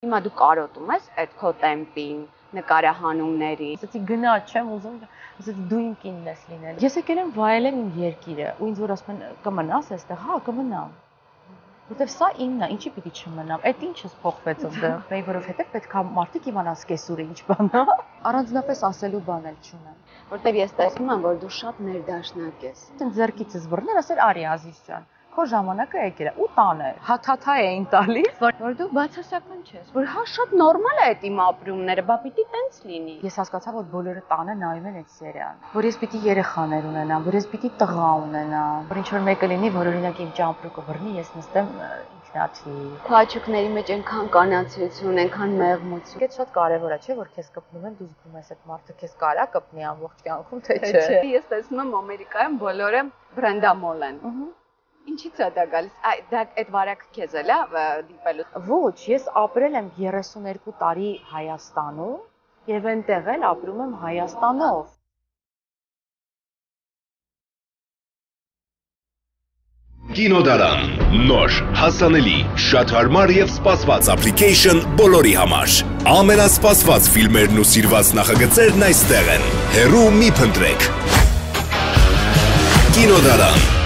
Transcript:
Հիմա դու կարոտում ես այդ քո տեմպին, նկարահանումների։ Ասացի գնա, չեմ ուզում, ասացի դու իմ կինն ես լինել։ Ես եկել եմ վայելել իմ երկիրը, ու ինձ որ ասում են կմնաս այստեղ, հա, կմնամ։ Որտեվ սա իմն է, ինչի պիտի չմնամ։ Այդ ինչս փոխվեց այնտեղ, որովհետև պետք է մարդիկ իմանան սկեսուրը ինչ բան է։ Առանձնապես ասելու բան էլ չունեմ։ Որտեվ ես տեսնում եմ, որ դու շատ ներդաշնակ ես։ Ինձ ձեռքիցս բռնել, ասել արի Ազիզ ջան, քո ժամանակը եկել է ու տանել։ Հաթաթա էին տալիս, որ դու բացասական չես, որ հա շատ նորմալ է այդ իմ ապրումները, բա պիտի տենց լինի։ Ես հասկացա, որ բոլորը տանը նայում են այդ սերիան, որ ես պիտի երեխաներ ունենամ, որ ես պիտի տղա ունենամ, որ ինչ որ մեկը լինի, որ օրինակ իմ ճամպրուկը բռնի, ես նստեմ ինքնաթիռ։ Քաչուկների մեջ այնքան կանացություն, այնքան մեղմություն։ Դա շատ կարևոր է, չէ՞, որ քեզ կպնում են, դու զգում ես այդ մարդը քեզ կարա կպնի ամբողջ կյանքում, թե չէ։ Ես տեսնում եմ Ամերիկայում բոլորը բրենդամոլ են։ Ինչի՞ց է դա գալիս։ Դա այդ վարակը քեզ էլ է դիպելու։ Ոչ, ես ապրել եմ 32 տարի Հայաստանում եւ այնտեղ էլ ապրում եմ Հայաստանով։ Կինոդարան, նոր, հասանելի, շատ հարմար եւ սպասված application բոլորի համար։ Ամենասպասված ֆիլմերն ու սիրված նախագծերն այստեղ են։ Հեռու մի փնտրեք։ Կինոդարան